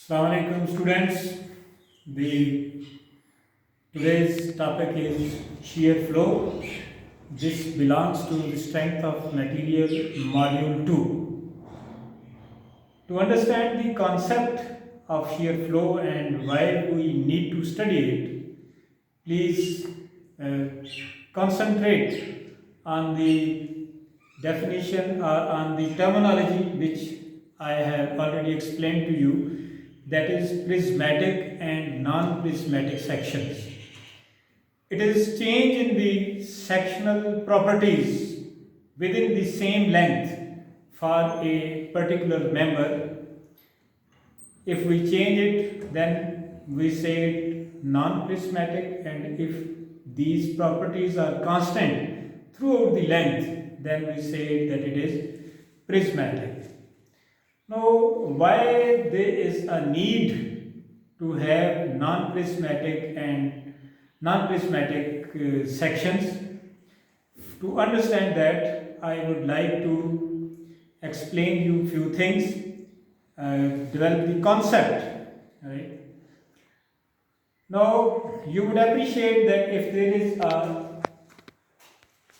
Assalamu alaikum students. The today's topic is shear flow. This belongs to the strength of material module 2. To understand the concept of shear flow and why we need to study it, please concentrate on the definition or on the terminology which I have already explained to you, that is prismatic and non-prismatic sections. It is change in the sectional properties within the same length for a particular member. If we change it, then we say it non-prismatic, and if these properties are constant throughout the length, then we say that it is prismatic. Now, why there is a need to have non-prismatic and non-prismatic sections? To understand that, I would like to explain you few things, develop the concept. Right? Now, you would appreciate that if there is a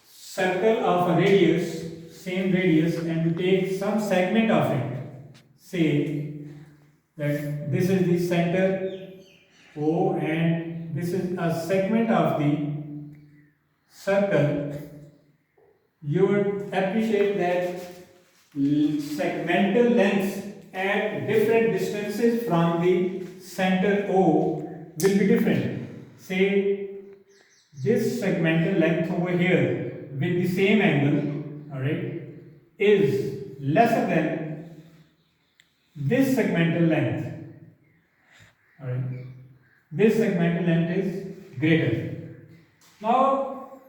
circle of a radius, same radius, and we take some segment of it, say that this is the center O and this is a segment of the circle, you would appreciate that segmental lengths at different distances from the center O will be different. Say this segmental length over here with the same angle, alright, is lesser than this segmental length. Alright, this segmental length is greater. Now,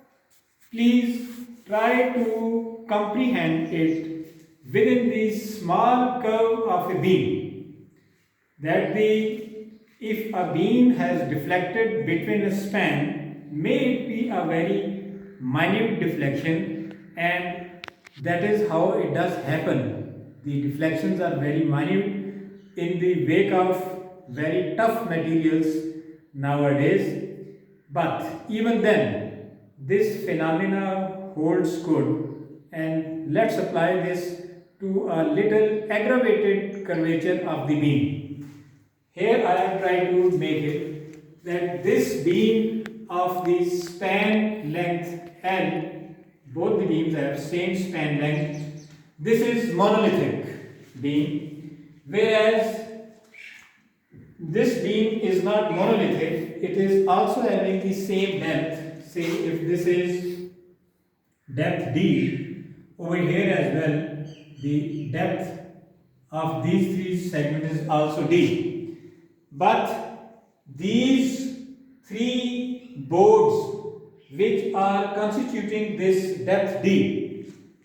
please try to comprehend it within the small curve of a beam. That if a beam has deflected between a span, may it be a very minute deflection, and that is how it does happen. The deflections are very minute in the wake of very tough materials nowadays, but even then this phenomena holds good, and let's apply this to a little aggravated curvature of the beam. Here I am trying to make it that this beam of the span length L, both the beams have same span length. This is monolithic beam, whereas this beam is not monolithic, it is also having the same depth. Say if this is depth D, over here as well, the depth of these three segments is also D. But these three boards which are constituting this depth D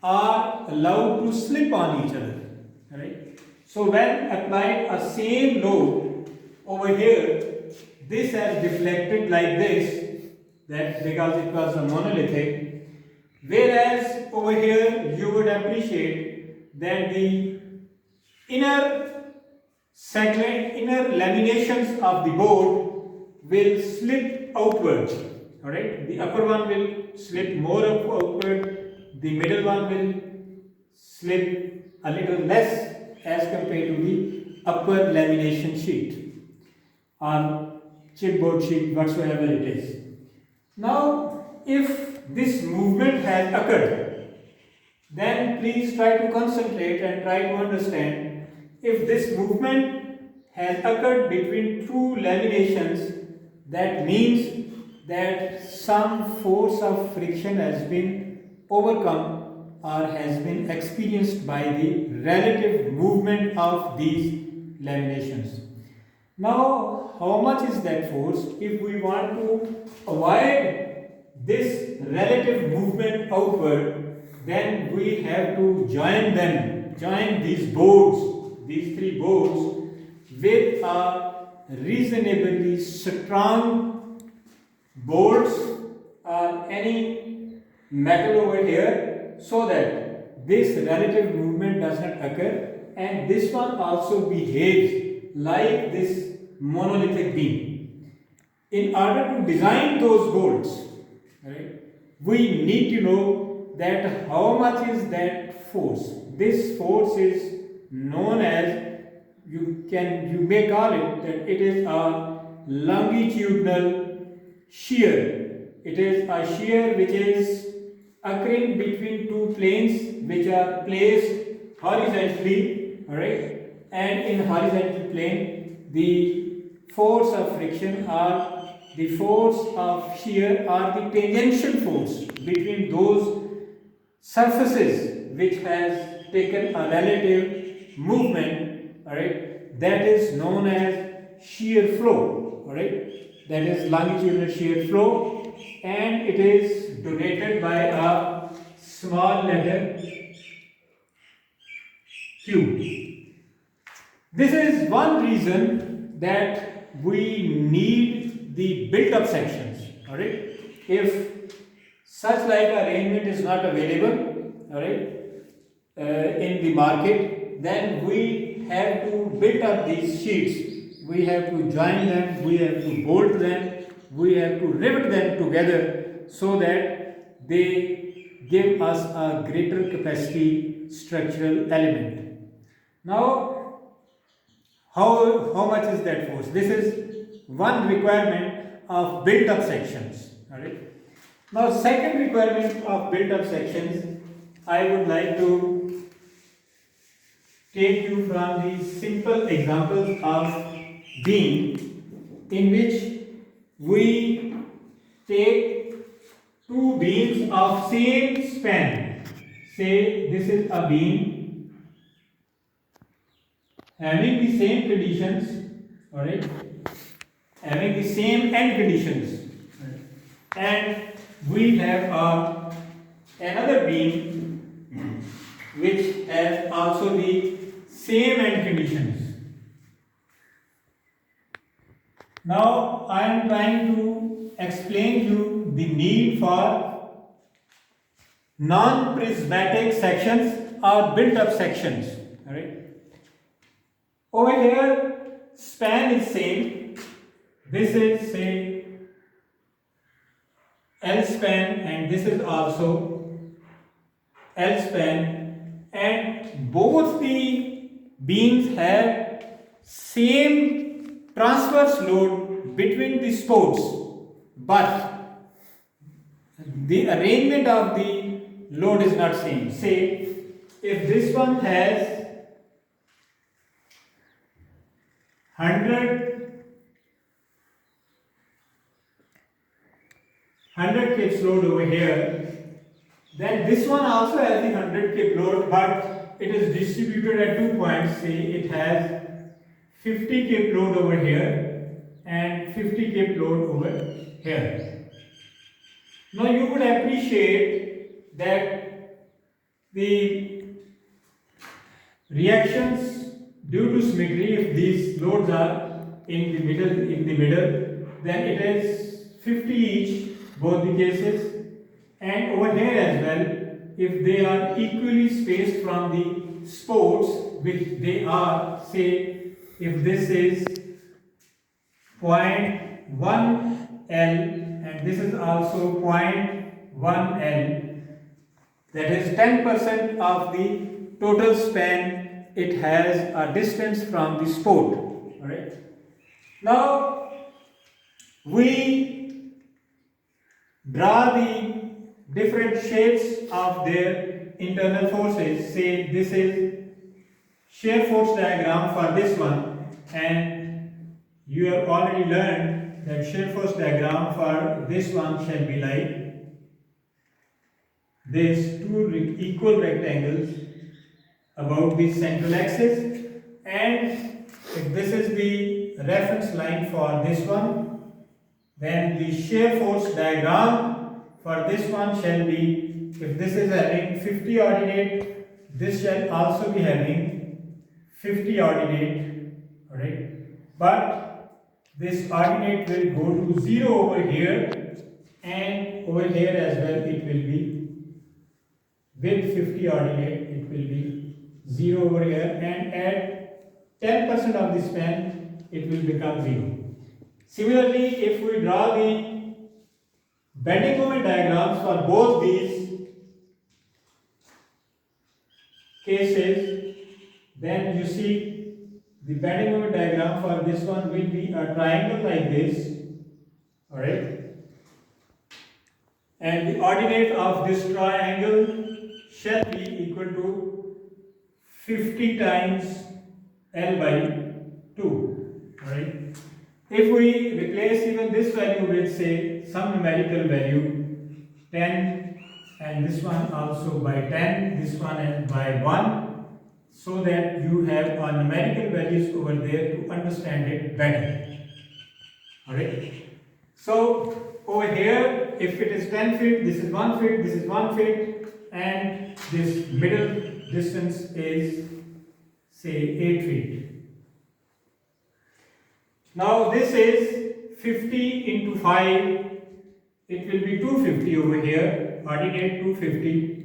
are allowed to slip on each other. Right? So when applied a same load over here, this has deflected like this, that because it was a monolithic, whereas over here you would appreciate that the inner laminations of the board will slip outwards. Alright, the upper one will slip more outward, the middle one will slip a little less as compared to the upper lamination sheet or chipboard sheet, whatsoever it is. Now, if this movement has occurred, then please try to concentrate and try to understand if this movement has occurred between two laminations, that means that some force of friction has been overcome or has been experienced by the relative movement of these laminations. Now, how much is that force? If we want to avoid this relative movement outward, then we have to join these boards, these three boards, with a reasonably strong boards or any metal over here, so that this relative movement does not occur, and this one also behaves like this monolithic beam. In order to design those bolts, right, we need to know that how much is that force. This force is known as, you may call it that it is a longitudinal shear. It is a shear which is occurring between two planes which are placed horizontally, alright, and in horizontal plane the force of friction or the force of shear or the tangential force between those surfaces which has taken a relative movement, alright, that is known as shear flow, alright, that is longitudinal shear flow, and it is denoted by a small letter Q. This is one reason that we need the built-up sections, alright. If such like arrangement is not available, alright, in the market, then we have to build up these sheets. We have to join them, we have to bolt them, we have to rivet them together so that they give us a greater capacity structural element. Now, how much is that force? This is one requirement of built-up sections. Alright. Now, second requirement of built-up sections, I would like to take you from the simple examples of beam in which we take two beams of same span. Say this is a beam having the same conditions, alright, having the same end conditions, and we have another beam which has also the same end conditions. Now I am trying to explain you the need for non-prismatic sections or built-up sections. Alright. Over here, span is same. This is say L span, and this is also L span, and both the beams have same transverse load between the supports, but the arrangement of the load is not same. Say if this one has 100 kPa load over here, then this one also has the 100 kPa load, but it is distributed at 2 points. Say it has 50 kPa load over here and 50 kPa load over here. Now you would appreciate that the reactions due to symmetry, if these loads are in the middle, then it is 50 each, both the cases, and over here as well, if they are equally spaced from the supports, which they are, say, if this is 0.1 L and this is also 0.1 L, that is 10% of the total span. It has a distance from the support. Alright. Now we draw the different shapes of their internal forces. Say this is shear force diagram for this one, and you have already learned that shear force diagram for this one shall be like this: two equal rectangles about the central axis, and if this is the reference line for this one, then the shear force diagram for this one shall be, if this is having 50 ordinate, this shall also be having 50 ordinate, alright, but this ordinate will go to 0 over here, and over here as well it will be with 50 ordinate, it will be 0 over here, and at 10% of the span, it will become 0. Similarly, if we draw the bending moment diagrams for both these cases, then you see the bending moment diagram for this one will be a triangle like this, alright? And the ordinate of this triangle shall be equal to 50 times L by 2, alright? If we replace even this value with, say, some numerical value 10, and this one also by 10, this one and by 1, so that you have numerical values over there to understand it better. Alright? So over here, if it is 10 feet, this is 1 feet, this is 1 feet, and this middle distance is, say, 8 feet. Now this is 50 into 5, it will be 250 over here, ordinate 250.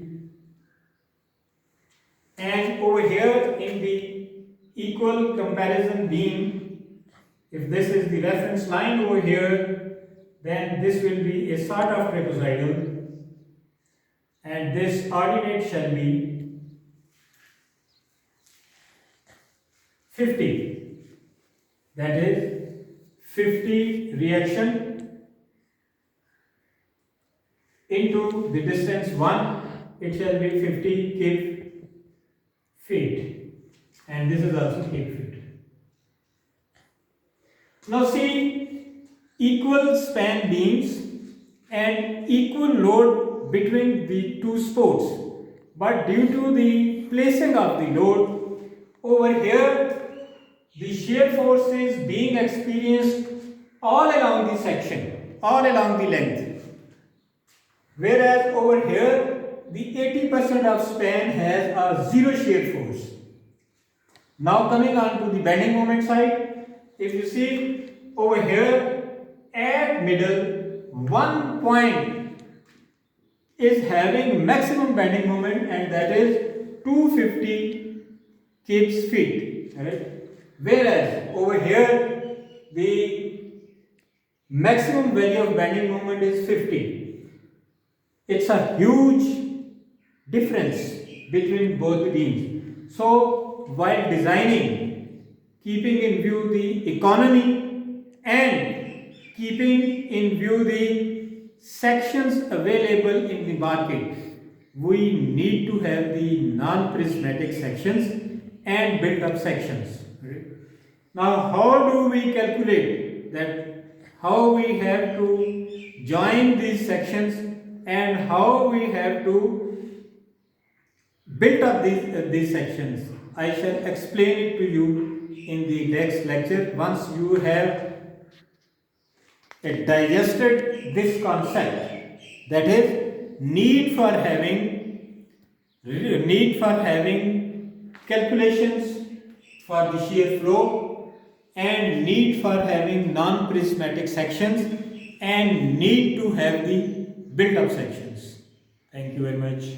And over here in the equal comparison beam, if this is the reference line over here, then this will be a sort of trapezoidal, and this ordinate shall be 50. That is 50 reaction into the distance 1, it shall be 50 cube feet, and this is also cube feet. Now see, equal span beams and equal load between the two supports, but due to the placing of the load over here, the shear force is being experienced all along the section, all along the length, whereas over here the 80% of span has a zero shear force. Now coming on to the bending moment side, if you see over here at middle, one point is having maximum bending moment, and that is 250 cubes feet, right? Whereas over here the maximum value of bending moment is 50. It's a huge difference between both the beams. So while designing, keeping in view the economy and keeping in view the sections available in the market, we need to have the non-prismatic sections and built-up sections. Now, how do we calculate that? How we have to join these sections and how we have to build up these sections? I shall explain it to you in the next lecture once you have digested this concept, that is need for having calculations for the shear flow and need for having non-prismatic sections and need to have the built-up sections. Thank you very much.